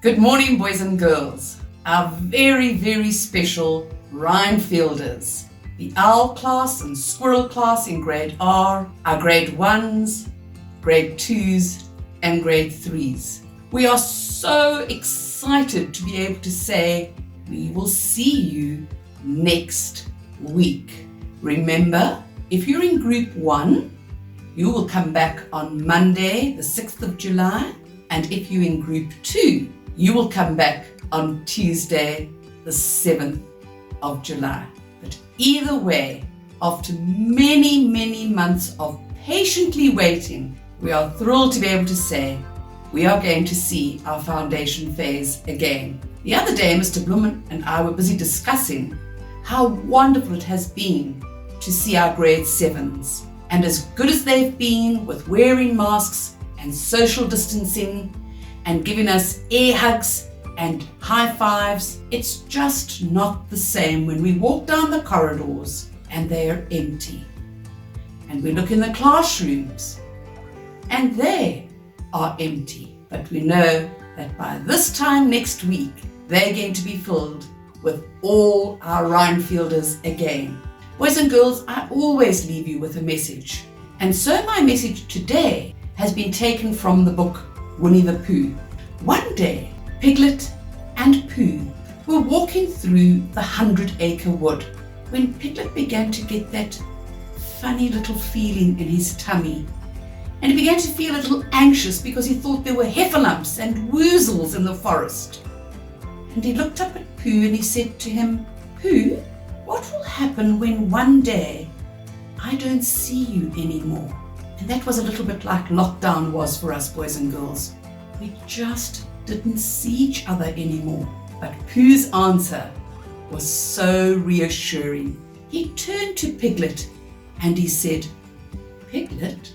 Good morning, boys and girls. Our very, very special Rynfielders. The owl class and squirrel class in grade R, our grade 1s, grade 2s and grade 3s. We are so excited to be able to say we will see you next week. Remember, if you're in group 1, you will come back on Monday, the 6th of July. And if you're in group 2, you will come back on Tuesday, the 7th of July. But either way, after many, many months of patiently waiting, we are thrilled to be able to say we are going to see our foundation phase again. The other day, Mr. Bloemen and I were busy discussing how wonderful it has been to see our grade 7s. And as good as they've been with wearing masks and social distancing and giving us air hugs and high fives, it's just not the same when we walk down the corridors and they are empty. And we look in the classrooms and they are empty. But we know that by this time next week, they're going to be filled with all our Rynfielders again. Boys and girls, I always leave you with a message. And so my message today has been taken from the book Winnie the Pooh. One day, Piglet and Pooh were walking through the 100-acre wood when Piglet began to get that funny little feeling in his tummy. And he began to feel a little anxious because he thought there were heffalumps and woozles in the forest. And he looked up at Pooh and he said to him, "Pooh, what will happen when one day I don't see you anymore?" And that was a little bit like lockdown was for us, boys and girls. We just didn't see each other anymore. But Pooh's answer was so reassuring. He turned to Piglet and he said, "Piglet,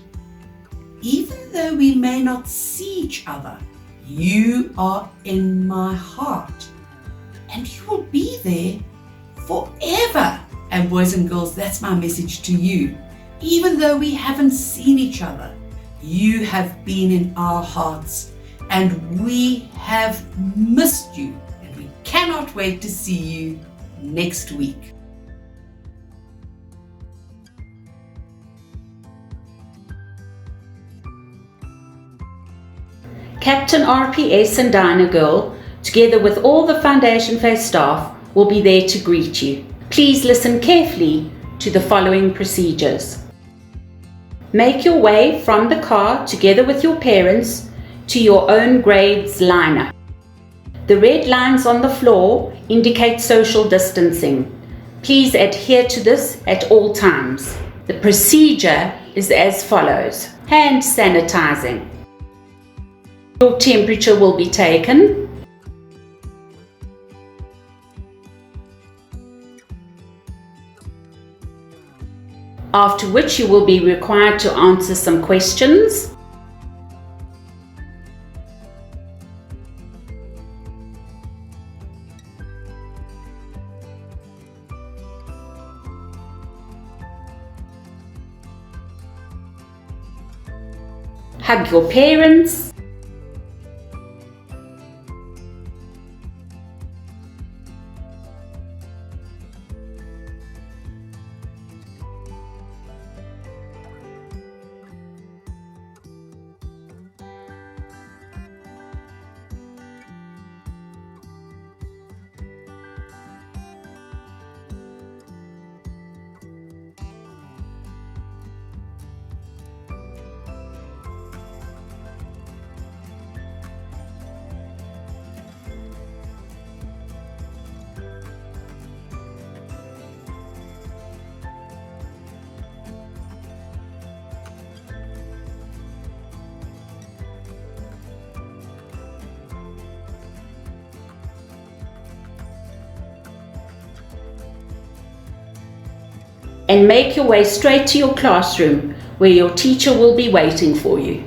even though we may not see each other, you are in my heart and you will be there forever." And boys and girls, that's my message to you. Even though we haven't seen each other, you have been in our hearts and we have missed you, and we cannot wait to see you next week. Captain RPS and Dinah Girl, together with all the Foundation Phase staff, will be there to greet you. Please listen carefully to the following procedures. Make your way from the car together with your parents to your own grade's lineup. The red lines on the floor indicate social distancing. Please adhere to this at all times. The procedure is as follows. Hand sanitizing. Your temperature will be taken. After which you will be required to answer some questions. Hug your parents. And make your way straight to your classroom where your teacher will be waiting for you.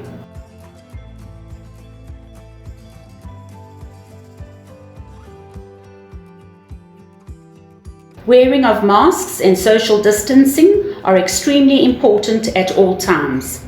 Wearing of masks and social distancing are extremely important at all times.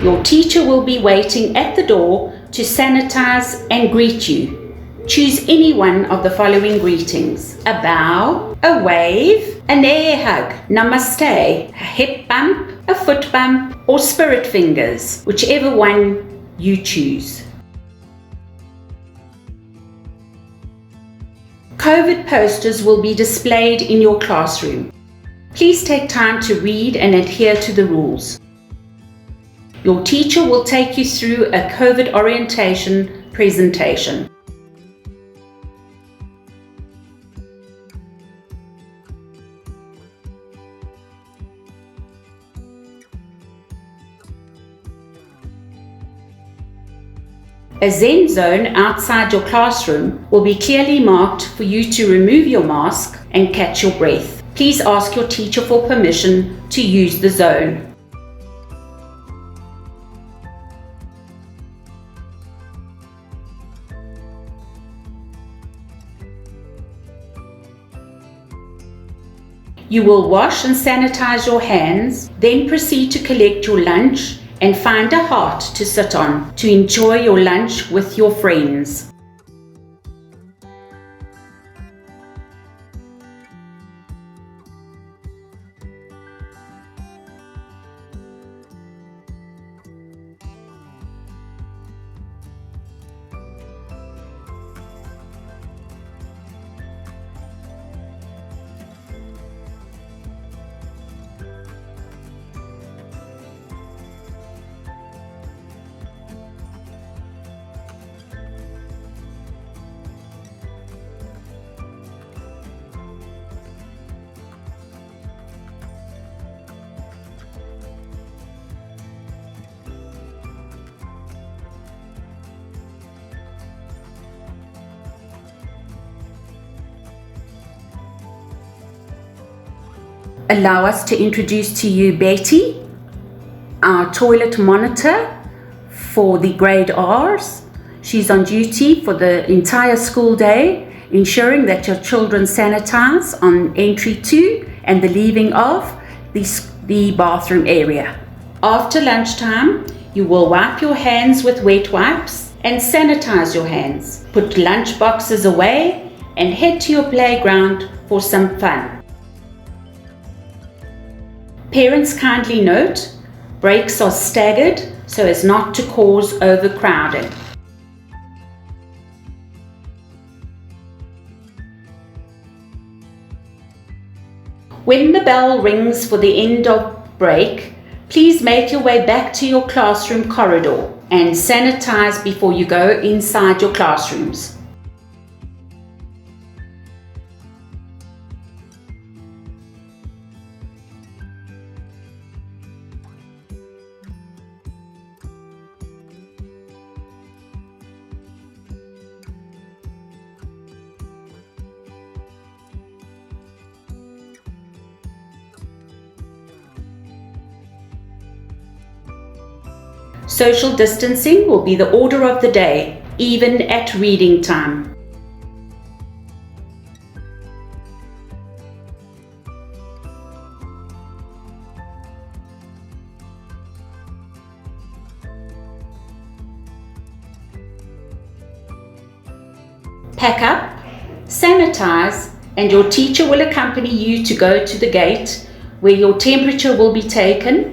Your teacher will be waiting at the door to sanitize and greet you. Choose any one of the following greetings: a bow, a wave, an air hug, namaste, a hip bump, a foot bump, or spirit fingers, whichever one you choose. COVID posters will be displayed in your classroom. Please take time to read and adhere to the rules. Your teacher will take you through a COVID orientation presentation. A Zen zone outside your classroom will be clearly marked for you to remove your mask and catch your breath. Please ask your teacher for permission to use the zone. You will wash and sanitize your hands, then proceed to collect your lunch and find a heart to sit on to enjoy your lunch with your friends. Allow us to introduce to you Betty, our toilet monitor for the grade Rs. She's on duty for the entire school day, ensuring that your children sanitize on entry to and the leaving of the bathroom area. After lunchtime, you will wipe your hands with wet wipes and sanitize your hands. Put lunch boxes away and head to your playground for some fun. Parents kindly note, breaks are staggered so as not to cause overcrowding. When the bell rings for the end of break, please make your way back to your classroom corridor and sanitize before you go inside your classrooms. Social distancing will be the order of the day, even at reading time. Pack up, sanitize, and your teacher will accompany you to go to the gate where your temperature will be taken.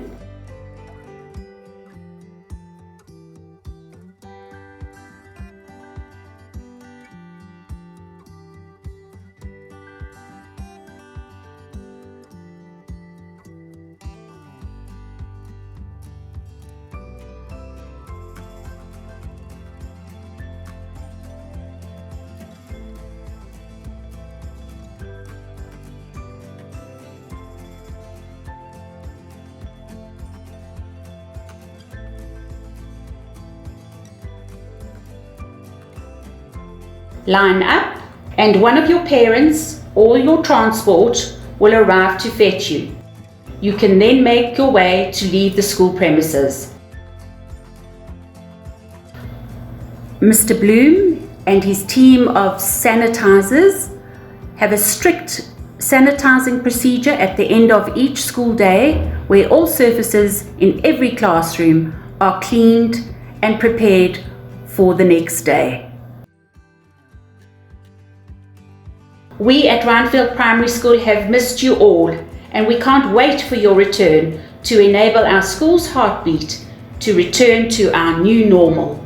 Line up, and one of your parents or your transport will arrive to fetch you. You can then make your way to leave the school premises. Mr. Bloom and his team of sanitizers have a strict sanitizing procedure at the end of each school day where all surfaces in every classroom are cleaned and prepared for the next day. We at Rynfield Primary School have missed you all, and we can't wait for your return to enable our school's heartbeat to return to our new normal.